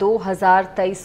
2023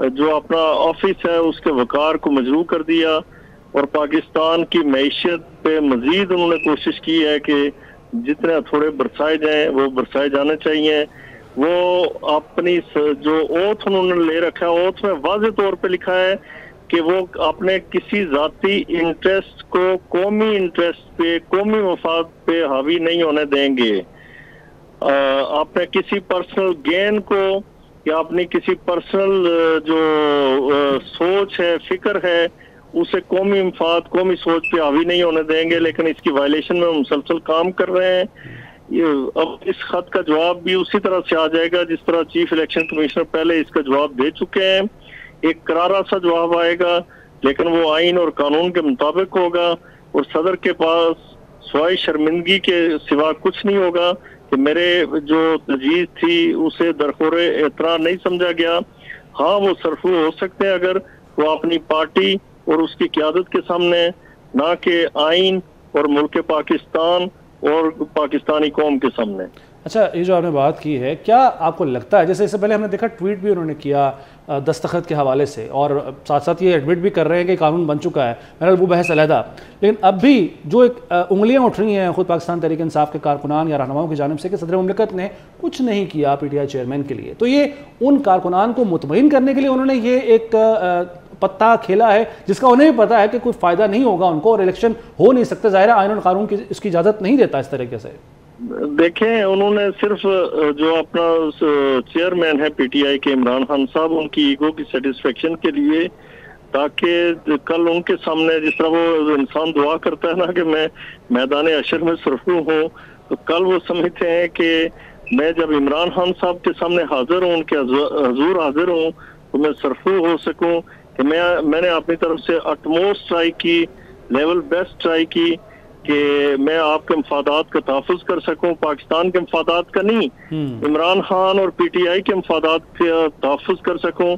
جو اپنا آفس ہے اس کے وقار کو مجروح کر دیا، اور پاکستان کی معیشت پہ مزید انہوں نے کوشش کی ہے کہ جتنے تھوڑے برسائے جائیں وہ برسائے جانے چاہیے۔ وہ اپنی جو اوتھ انہوں نے لے رکھا ہے، اوتھ میں واضح طور پہ لکھا ہے کہ وہ اپنے کسی ذاتی انٹرسٹ کو قومی انٹرسٹ پہ، قومی مفاد پہ حاوی نہیں ہونے دیں گے۔ آپ نے کسی پرسنل گین کو یا اپنی کسی پرسنل جو سوچ ہے، فکر ہے، اسے قومی مفاد، قومی سوچ پہ حاوی نہیں ہونے دیں گے، لیکن اس کی وائلیشن میں مسلسل کام کر رہے ہیں۔ اب اس خط کا جواب بھی اسی طرح سے آ جائے گا جس طرح چیف الیکشن کمیشنر پہلے اس کا جواب دے چکے ہیں۔ ایک کرارا سا جواب آئے گا، لیکن وہ آئین اور قانون کے مطابق ہوگا، اور صدر کے پاس سوائے شرمندگی کے سوا کچھ نہیں ہوگا کہ میرے جو تجویز تھی اسے درخور اعتراض نہیں سمجھا گیا۔ ہاں وہ سرفو ہو سکتے ہیں اگر وہ اپنی پارٹی اور اس کی قیادت کے سامنے، نہ کہ آئین اور ملک پاکستان اور پاکستانی قوم کے سامنے۔ اچھا، یہ جو آپ نے بات کی ہے، کیا آپ کو لگتا ہے، جیسے اس سے پہلے ہم نے دیکھا ٹویٹ بھی انہوں نے کیا دستخط کے حوالے سے، اور ساتھ ساتھ یہ ایڈمٹ بھی کر رہے ہیں کہ قانون بن چکا ہے، بہرحال وہ بحث علیحدہ، لیکن اب بھی جو ایک انگلیاں اٹھ رہی ہیں خود پاکستان تحریک انصاف کے کارکنان یا رہنماؤں کی جانب سے کہ صدر مملکت نے کچھ نہیں کیا پی ٹی آئی چیئرمین کے لیے، تو یہ ان کارکنان کو مطمئن کرنے کے لیے انہوں نے یہ ایک پتا کھیلا ہے جس کا انہیں بھی پتا ہے کہ کوئی فائدہ نہیں ہوگا ان کو، اور الیکشن ہو نہیں سکتے، ظاہر ہے آئین اور قانون کی اس کی اجازت نہیں دیتا اس طریقے سے۔ دیکھیں، انہوں نے صرف جو اپنا چیئرمین ہے پی ٹی آئی کے عمران خان صاحب، ان کی ایگو کی سیٹسفیکشن کے لیے، تاکہ کل ان کے سامنے جس طرح وہ انسان دعا کرتا ہے نا کہ میں میدان حشر میں سرخرو ہوں، تو کل وہ سمجھتے ہیں کہ میں جب عمران خان صاحب کے سامنے حاضر ہوں، ان کے حضور حاضر ہوں، تو میں سرخرو ہو سکوں کہ میں نے اپنی طرف سے اٹموسٹ ٹرائی کی، لیول بیسٹ ٹرائی کی کہ میں آپ کے مفادات کا تحفظ کر سکوں، پاکستان کے مفادات کا نہیں، عمران خان اور پی ٹی آئی کے مفادات کا تحفظ کر سکوں۔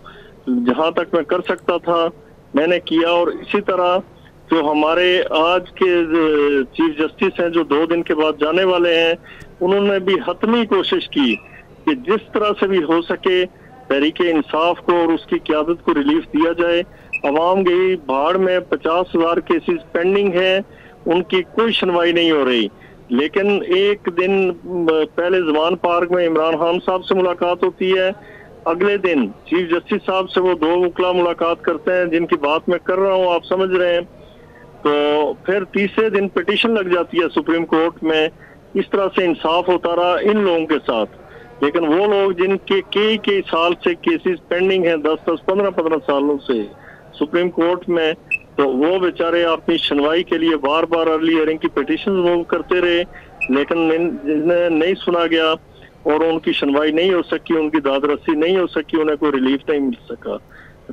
جہاں تک میں کر سکتا تھا میں نے کیا، اور اسی طرح جو ہمارے آج کے چیف جسٹس ہیں جو 2 دن کے بعد جانے والے ہیں، انہوں نے بھی حتمی کوشش کی کہ جس طرح سے بھی ہو سکے تحریک انصاف کو اور اس کی قیادت کو ریلیف دیا جائے۔ عوام گئی بھاڑ میں، 50,000 کیسز پینڈنگ ہیں، ان کی کوئی سنوائی نہیں ہو رہی، لیکن ایک دن پہلے زمان پارک میں عمران خان صاحب سے ملاقات ہوتی ہے، اگلے دن چیف جسٹس صاحب سے وہ 2 وکلا ملاقات کرتے ہیں جن کی بات میں کر رہا ہوں، آپ سمجھ رہے ہیں، تو پھر تیسرے دن پٹیشن لگ جاتی ہے سپریم کورٹ میں۔ اس طرح سے انصاف ہوتا رہا ان لوگوں کے ساتھ، لیکن وہ لوگ جن کے کئی سال سے کیسز پینڈنگ ہیں، 10 15 سالوں سے سپریم کورٹ میں، تو وہ بیچارے اپنی سنوائی کے لیے بار بار ارلی ہیئرنگ کی پٹیشن موو کرتے رہے، لیکن جنہیں نہیں سنا گیا اور ان کی سنوائی نہیں ہو سکی، ان کی داد رسی نہیں ہو سکی، انہیں کوئی ریلیف نہیں مل سکا۔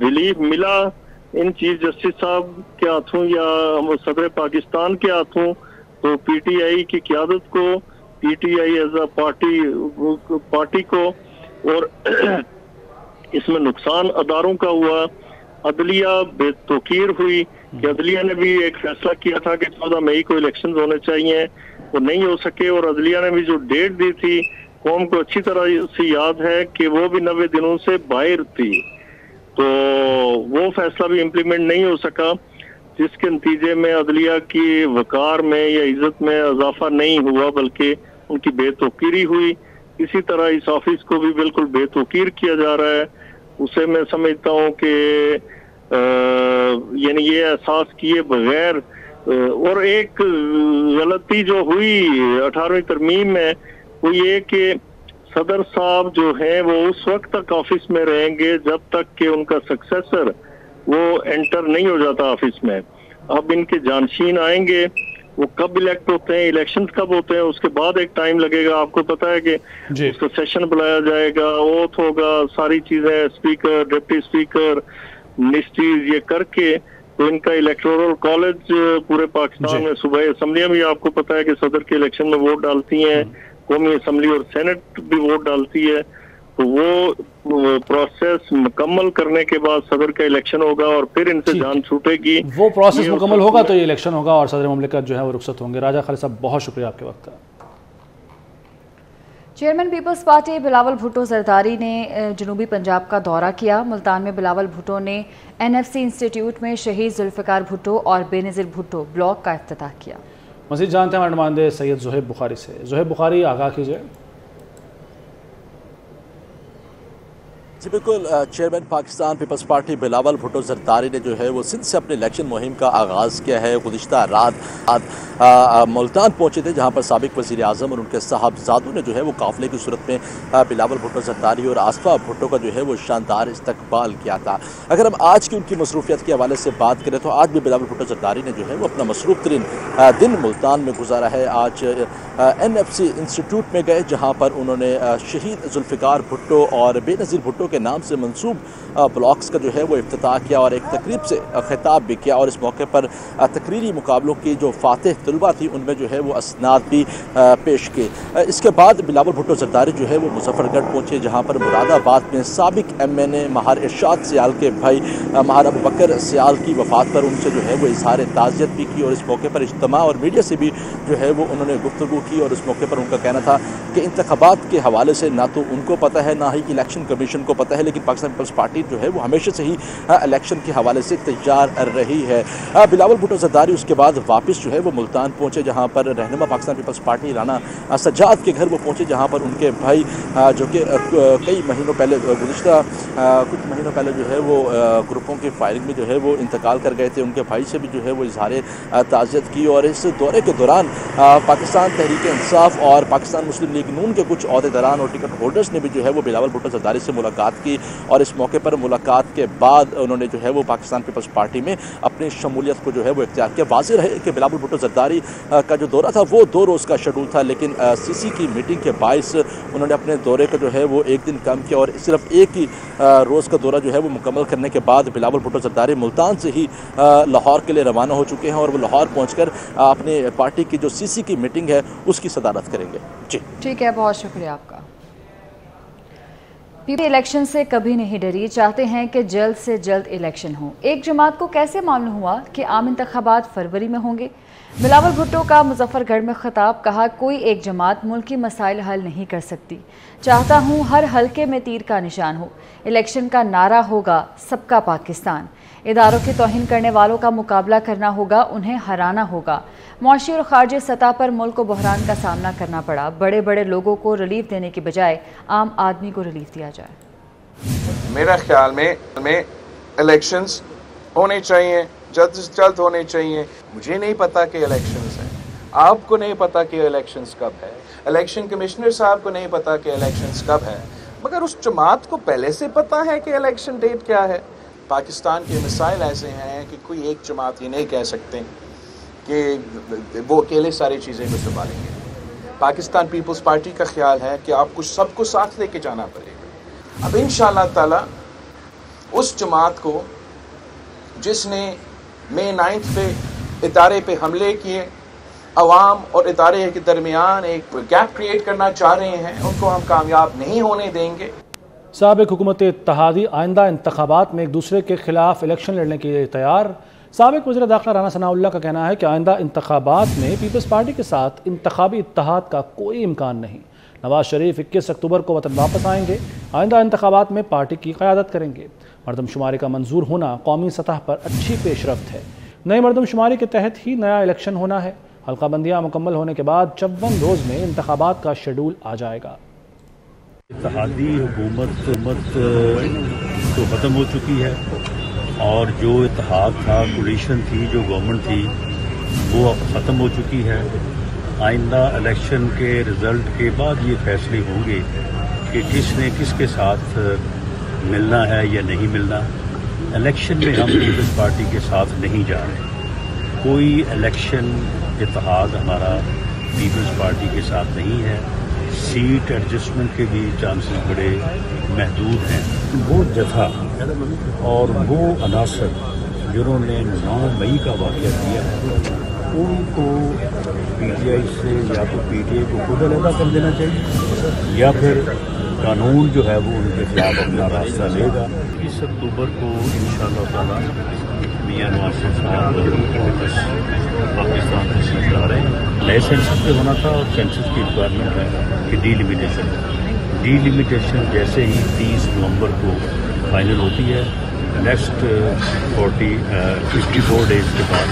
ریلیف ملا ان چیف جسٹس صاحب کے ہاتھوں یا صدر پاکستان کے ہاتھوں، تو پی ٹی آئی کی قیادت کو، P T I as a party کو، اور اس میں نقصان اداروں کا ہوا۔ عدلیہ بے توقیر ہوئی کہ عدلیہ نے بھی ایک فیصلہ کیا تھا کہ 14 مئی کو الیکشنز ہونے چاہیے، وہ نہیں ہو سکے، اور عدلیہ نے بھی جو ڈیٹ دی تھی قوم کو اچھی طرح سے یاد ہے کہ وہ بھی 90 دنوں سے باہر تھی، تو وہ فیصلہ بھی امپلیمنٹ نہیں ہو سکا، جس کے نتیجے میں عدلیہ کی وقار میں یا عزت میں اضافہ نہیں ہوا بلکہ ان کی بے توقیری ہوئی۔ اسی طرح اس آفس کو بھی بالکل بے توقیر کیا جا رہا ہے۔ اسے میں سمجھتا ہوں کہ یعنی یہ احساس کیے بغیر، اور ایک غلطی جو ہوئی 18ویں ترمیم میں وہ یہ کہ صدر صاحب جو ہیں وہ اس وقت تک آفس میں رہیں گے جب تک کہ ان کا سکسیسر وہ انٹر نہیں ہو جاتا آفس میں۔ اب ان کے جانشین آئیں گے، وہ کب الیکٹ ہوتے ہیں، الیکشنز کب ہوتے ہیں، اس کے بعد ایک ٹائم لگے گا، آپ کو پتا ہے کہ اس کا سیشن بلایا جائے گا، اوتھ ہوگا، ساری چیزیں، اسپیکر، ڈپٹی اسپیکر، منسٹریز یہ کر کے، تو ان کا الیکٹورل کالج پورے پاکستان میں، صوبائی اسمبلیاں بھی آپ کو پتا ہے کہ صدر کے الیکشن میں ووٹ ڈالتی ہیں، قومی اسمبلی اور سینٹ بھی ووٹ ڈالتی ہے، تو وہ پروسیس مکمل کرنے کے بعد صدر کا الیکشن ہوگا اور پھر ان سے جان چھوٹے گی۔ وہ پروسیس مکمل ہوگا تو یہ الیکشن ہوگا اور صدر مملکت جو ہے وہ رخصت ہوں گے۔ راجہ خالد صاحب بہت شکریہ آپ کے وقت کا۔ چیئرمین پیپلز پارٹی بلاول بھٹو زرداری نے جنوبی پنجاب کا دورہ کیا۔ ملتان میں بلاول بھٹو نے NFC انسٹیٹیوٹ میں شہید ذوالفقار بھٹو اور بے نظیر بھٹو بلاک کا افتتاح کیا۔ مزید جانتے ہیں ہمارے نمائندے سید زہیب بخاری سے۔ زہیب بخاری، آگاہ کیجئے۔ جی بالکل، چیئرمین پاکستان پیپلز پارٹی بلاول بھٹو زرداری نے جو ہے وہ سندھ سے اپنے الیکشن مہم کا آغاز کیا ہے۔ گزشتہ رات ملتان پہنچے تھے، جہاں پر سابق وزیر اعظم اور ان کے صاحبزادوں نے جو ہے وہ قافلے کی صورت میں بلاول بھٹو زرداری اور آصفہ بھٹو کا جو ہے وہ شاندار استقبال کیا تھا۔ اگر ہم آج کی ان کی مصروفیت کے حوالے سے بات کریں تو آج بھی بلاول بھٹو زرداری نے جو ہے وہ اپنا مصروف ترین دن ملتان میں گزارا ہے۔ آج NFC انسٹیٹیوٹ میں گئے، جہاں پر انہوں نے شہید ذوالفقار بھٹو اور بے نظیر بھٹو کے نام سے منسوب بلاکس کا جو ہے وہ افتتاح کیا اور ایک تقریب سے خطاب بھی کیا، اور اس موقع پر تقریری مقابلوں کی جو فاتح طلبہ تھی ان میں جو ہے وہ اسناد بھی پیش کیے۔ اس کے بعد بلاول بھٹو زرداری جو ہے وہ مظفر گڑھ پہنچے، جہاں پر مراد آباد میں سابق MNA مہار ارشاد سیال کے بھائی مہار ابوبکر سیال کی وفات پر ان سے جو ہے وہ اظہار تعزیت بھی کی، اور اس موقع پر اجتماع اور میڈیا سے بھی جو ہے وہ انہوں نے گفتگو کی، اور اس موقع پر ان کا کہنا تھا کہ انتخابات کے حوالے سے نہ تو ان کو پتہ ہے نہ ہی الیکشن کمیشن کو پتہ ہے، لیکن پاکستان پیپلز پارٹی جو ہے وہ ہمیشہ سے ہی الیکشن کے حوالے سے تیار رہی ہے۔ بلاول بھٹو زرداری اس کے بعد واپس جو ہے وہ ملتان پہنچے، جہاں پر رہنما پاکستان پیپلز پارٹی رانا سجاد کے گھر وہ پہنچے، جہاں پر ان کے بھائی جو کہ کئی مہینوں پہلے گزشتہ کچھ مہینوں پہلے جو ہے وہ گروپوں کی فائرنگ میں جو ہے وہ انتقال کر گئے تھے، ان کے بھائی سے بھی جو ہے وہ اظہار تعزیت کی، اور اس دورے کے دوران پاکستان تحریک انصاف اور پاکستان مسلم لیگ نون کے کچھ عہدیداران اور ٹکٹ ہولڈرز نے بھی جو ہے وہ بلاول بھٹو زرداری سے ملاقات کی، اور اس موقع پر ملاقات کے بعد انہوں نے جو ہے وہ پاکستان پیپلز پارٹی میں اپنی شمولیت کو جو ہے وہ اختیار کیا۔ واضح رہے کہ بلاول بھٹو زرداری کا جو دورہ تھا وہ 2 روز کا شیڈول تھا، لیکن CC کی میٹنگ کے باعث انہوں نے اپنے دورے کا جو ہے وہ 1 دن کم کیا، اور صرف 1 روز کا دورہ جو ہے وہ مکمل کرنے کے بعد بلاول بھٹو زرداری ملتان سے ہی لاہور کے لیے روانہ ہو چکے ہیں، اور وہ لاہور پہنچ کر اپنے پارٹی کی جو CC کی میٹنگ ہے اس کی صدارت کریں گے۔ جی ٹھیک ہے، بہت شکریہ آپ کا۔ پی الیکشن سے کبھی نہیں ڈری، چاہتے ہیں کہ جلد سے جلد الیکشن ہو۔ ایک جماعت کو کیسے معلوم ہوا کہ عام انتخابات فروری میں ہوں گے؟ بلاول بھٹو کا مظفر گڑھ میں خطاب، کہا کوئی ایک جماعت ملکی مسائل حل نہیں کر سکتی، چاہتا ہوں ہر حلقے میں تیر کا نشان ہو، الیکشن کا نعرہ ہوگا سب کا پاکستان، اداروں کی توہین کرنے والوں کا مقابلہ کرنا ہوگا، انہیں ہرانا ہوگا، معاشی اور خارجی سطح پر ملک کو بحران کا سامنا کرنا پڑا، بڑے بڑے لوگوں کو ریلیف دینے کی بجائے عام آدمی کو ریلیف دیا جائے۔ میرا خیال میں الیکشنز ہونے چاہیے، جلد سے جلد ہونے چاہیے۔ مجھے نہیں پتا کہ الیکشنز ہیں، آپ کو نہیں پتا کہ الیکشنز کب ہے، الیکشن کمشنر صاحب کو نہیں پتا کہ الیکشنز کب ہے، مگر اس جماعت کو پہلے سے پتا ہے کہ الیکشن ڈیٹ کیا ہے۔ پاکستان کے مسائل ایسے ہیں کہ کوئی ایک جماعت یہ نہیں کہہ سکتے کہ وہ اکیلے ساری چیزیں کو سنبھالیں گے۔ پاکستان پیپلز پارٹی کا خیال ہے کہ آپ کو سب کو ساتھ لے کے جانا پڑے گا۔ اب انشاءاللہ تعالی اس جماعت کو جس نے مئی 9 پہ ادارے پہ حملے کیے، عوام اور ادارے کے درمیان ایک گیپ کریٹ کرنا چاہ رہے ہیں، ان کو ہم کامیاب نہیں ہونے دیں گے۔ سابق حکومت اتحادی آئندہ انتخابات میں ایک دوسرے کے خلاف الیکشن لڑنے کے لیے تیار۔ سابق وزیر داخلہ رانا ثناء اللہ کا کہنا ہے کہ آئندہ انتخابات میں پیپلز پارٹی کے ساتھ انتخابی اتحاد کا کوئی امکان نہیں۔ نواز شریف 21 اکتوبر کو وطن واپس آئیں گے، آئندہ انتخابات میں پارٹی کی قیادت کریں گے۔ مردم شماری کا منظور ہونا قومی سطح پر اچھی پیش رفت ہے، نئی مردم شماری کے تحت ہی نیا الیکشن ہونا ہے۔ حلقہ بندیاں مکمل ہونے کے بعد 54 روز میں انتخابات کا شیڈول آ جائے گا۔ اتحادی حکومت تو ختم ہو چکی ہے، اور جو اتحاد تھا، کولیشن تھی، جو گورنمنٹ تھی، وہ اب ختم ہو چکی ہے۔ آئندہ الیکشن کے رزلٹ کے بعد یہ فیصلے ہوں گے کہ کس نے کس کے ساتھ ملنا ہے یا نہیں ملنا۔ الیکشن میں ہم پیپلز پارٹی کے ساتھ نہیں جا رہے، کوئی الیکشن اتحاد ہمارا پیپلز پارٹی کے ساتھ نہیں ہے۔ سیٹ ایڈجسٹمنٹ کے بھی چانسز بڑے محدود ہیں۔ وہ جتھا اور وہ عناصر جنہوں نے 9 مئی کا واقعہ کیا ہے، ان کو پی ٹی آئی سے یا تو پی ٹی آئی کو خود علیحدہ کر دینا چاہیے، یا پھر قانون جو ہے وہ ان کے خلاف اپنا راستہ لے گا. 20 اکتوبر کو انشاءاللہ تعالی میاں نواز شریف صاحب واپس پاکستان تشریف لا رہے ہیں. نئے سینسس پہ ہونا تھا اور سینسس کی ریکوائرمنٹ ہے کہ ڈی لمیٹیشن جیسے ہی 30 نومبر کو فائنل ہوتی ہے نیکسٹ 54 ڈیز کے بعد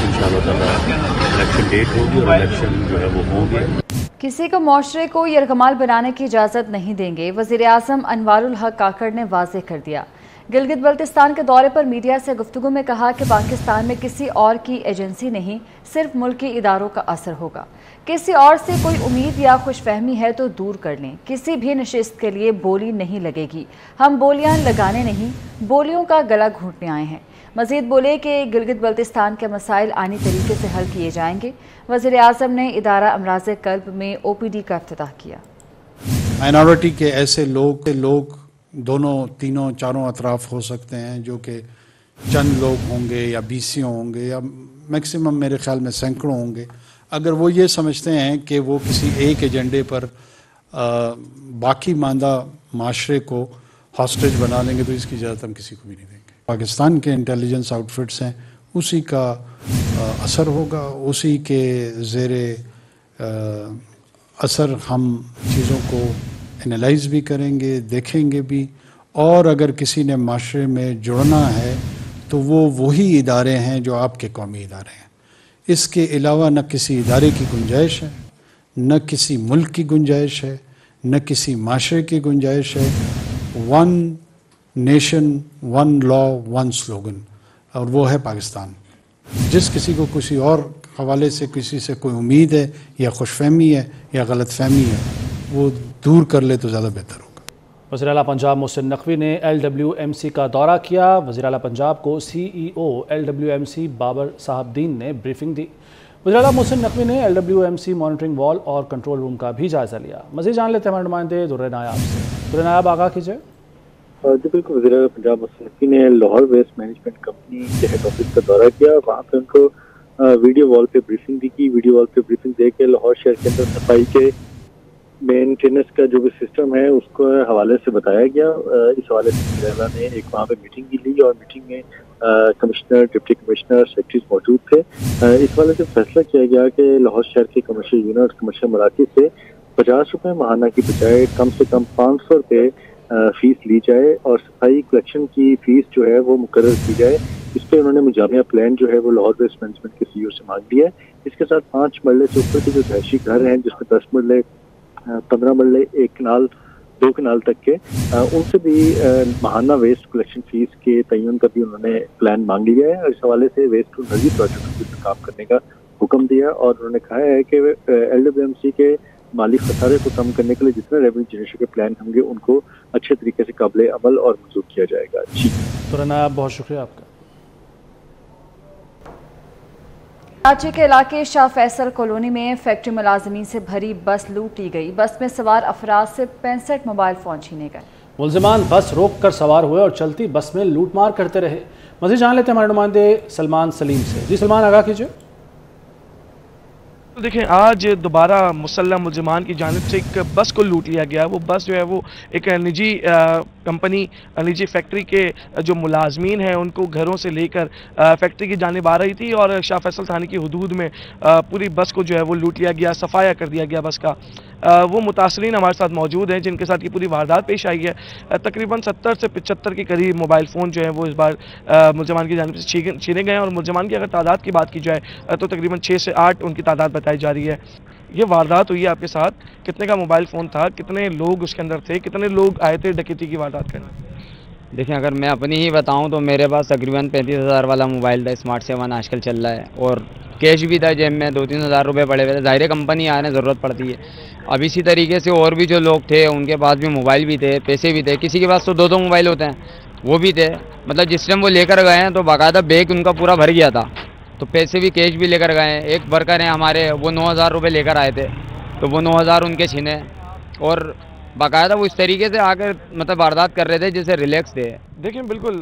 انشاءاللہ تعالی الیکشن ڈیٹ ہوگی اور الیکشن جو ہے وہ ہوں گے. کسی کو معاشرے کو یرغمال بنانے کی اجازت نہیں دیں گے، وزیر اعظم انوار الحق کاکڑ نے واضح کر دیا. گلگت بلتستان کے دورے پر میڈیا سے گفتگو میں کہا کہ پاکستان میں کسی اور کی ایجنسی نہیں، صرف ملکی اداروں کا اثر ہوگا. کسی اور سے کوئی امید یا خوش فہمی ہے تو دور کر لیں. کسی بھی نشست کے لیے بولی نہیں لگے گی. ہم بولیاں لگانے نہیں، بولیوں کا گلا گھونٹنے آئے ہیں. مزید بولے کہ گلگت بلتستان کے مسائل آئینی طریقے سے حل کیے جائیں گے. وزیر اعظم نے ادارہ امراض قلب میں OPD کا افتتاح کیا. مائنورٹی کے ایسے لوگ دونوں تینوں چاروں اطراف ہو سکتے ہیں جو کہ چند لوگ ہوں گے یا 20 ہوں گے یا میکسیمم میرے خیال میں سینکڑوں ہوں گے. اگر وہ یہ سمجھتے ہیں کہ وہ کسی ایک ایجنڈے پر باقی ماندہ معاشرے کو ہاسٹیج بنا لیں گے تو اس کی اجازت ہم کسی کو بھی نہیں دیں گے. پاکستان کے انٹیلیجنس آؤٹ فٹس ہیں، اسی کا اثر ہوگا، اسی کے زیر اثر ہم چیزوں کو انالائز بھی کریں گے، دیکھیں گے بھی. اور اگر کسی نے معاشرے میں جڑنا ہے تو وہ وہی ادارے ہیں جو آپ کے قومی ادارے ہیں. اس کے علاوہ نہ کسی ادارے کی گنجائش ہے، نہ کسی ملک کی گنجائش ہے، نہ کسی معاشرے کی گنجائش ہے. ون نیشن، ون لا، ون سلوگن، اور وہ ہے پاکستان. جس کسی کو کسی اور حوالے سے کسی سے کوئی امید ہے یا خوش فہمی ہے یا غلط فہمی ہے وہ دور کر لے تو زیادہ بہتر ہوگا. وزیر اعلیٰ پنجاب محسن نقوی نے LWMC کا دورہ کیا. وزیر اعلیٰ پنجاب کو CEO LWMC بابر صاحب دین نے بریفنگ دی. وزیر اعلیٰ محسن نقوی نے LWMC مانیٹرنگ وال اور کنٹرول روم کا بھی جائزہ لیا. مزید جان لیتے ہیں ہمارے نمائندے در نائب سے. در نائب آگاہ کیجیے. جی بالکل، وزیر اعلیٰ پنجاب محسن نقوی نے لاہور ویسٹ مینجمنٹ کمپنی کے ہیڈ آفس کا دورہ کیا. وہاں پہ ان کو ویڈیو وال پہ بریفنگ دی کی. ویڈیو وال پہ بریفنگ دے کے لاہور شہر کے اندر صفائی کے مینٹیننس کا جو بھی سسٹم ہے اس کو حوالے سے بتایا گیا. اس حوالے سے وزیر اعلیٰ نے ایک وہاں پہ میٹنگ بھی لی اور میٹنگ میں کمشنر، ڈپٹی کمشنر، سیکرٹریز موجود تھے. اس حوالے سے فیصلہ کیا گیا کہ لاہور شہر کے کمرشل یونٹ، کمرشل مراکز سے 50 روپے ماہانہ کی بجائے کم سے کم 500 روپے فیس لی جائے اور صفائی کلیکشن کی فیس جو ہے وہ مقرر کی جائے. اس پہ انہوں نے مجامعہ پلان جو ہے وہ لاہور ویسٹ مینجمنٹ کے CEO سے مانگ لیا ہے. اس کے ساتھ 5 مرلے سے اوپر کے جو رہائشی گھر ہیں جس میں 10 مرلے، 15 مرلے، 1 کنال، 2 کنال تک کے، ان سے بھی ماہانہ ویسٹ کلیکشن فیس کے تعین کا بھی انہوں نے پلان مانگ لیا ہے. اور اس حوالے سے ویسٹ ٹو انرجی پروجیکٹ پر کام کرنے کا حکم دیا اور انہوں نے کہا ہے کہ LWMC کے مالی خسارے کو کم کرنے کے لیے جتنے ریونیو جنریشن کے پلان ہوں گے ان کو اچھے طریقے سے قابل عمل اور منظور کیا جائے گا. جی در نائب، بہت شکریہ آپ کا. کراچی کے علاقے شاہ فیصل کالونی میں فیکٹری ملازمین سے بھری بس لوٹ لی گئی. بس میں سوار افراد سے 65 موبائل فون چھینے گئے. ملزمان بس روک کر سوار ہوئے اور چلتی بس میں لوٹ مار کرتے رہے. مزید جان لیتے ہیں ہمارے نمائندے سلمان سلیم سے. جی سلمان، آگاہ کیجیے. دیکھیں، آج دوبارہ مسلح ملزمان کی جانب سے ایک بس کو لوٹ لیا گیا. وہ بس جو ہے وہ ایک نجی کمپنی، نجی فیکٹری کے جو ملازمین ہیں ان کو گھروں سے لے کر فیکٹری کی جانب آ رہی تھی اور شاہ فیصل تھانے کی حدود میں پوری بس کو جو ہے وہ لوٹ لیا گیا، صفایا کر دیا گیا بس کا. وہ متاثرین ہمارے ساتھ موجود ہیں جن کے ساتھ یہ پوری واردات پیش آئی ہے. تقریباً 70 سے 75 کے قریب موبائل فون جو ہیں وہ اس بار ملزمان کی جانب سے چھینے گئے ہیں اور ملزمان کی اگر تعداد کی بات کی جائے تو تقریباً 6 سے 8 ان کی تعداد بتائی جا رہی ہے. یہ واردات ہوئی ہے آپ کے ساتھ. کتنے کا موبائل فون تھا، کتنے لوگ اس کے اندر تھے، کتنے لوگ آئے تھے ڈکیتی کی واردات کرنے؟ دیکھیں، اگر میں اپنی ہی بتاؤں تو میرے پاس تقریباً 35,000 والا موبائل تھا، اسمارٹ 7 آج کل چل رہا ہے، اور کیش بھی تھا جیب میں، 2-3 ہزار روپے پڑے ہوئے تھے. ظاہر کمپنی آنے ضرورت پڑتی ہے. اب اسی طریقے سے اور بھی جو لوگ تھے ان کے پاس بھی موبائل بھی تھے، پیسے بھی تھے. کسی کے پاس تو 2 موبائل ہوتے ہیں، وہ بھی تھے. مطلب جس ٹائم وہ لے کر گئے ہیں تو باقاعدہ بیگ ان کا پورا بھر گیا تھا، تو پیسے بھی کیش بھی لے کر گئے ہیں. ایک ورکر ہیں ہمارے، وہ 9,000 روپے لے کر آئے تھے، تو وہ 9,000 ان کے چھینے. اور باقاعدہ وہ اس طریقے سے آ کر مطلب واردات کر رہے تھے جیسے ریلیکس تھے. دیکھیں بالکل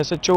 SHO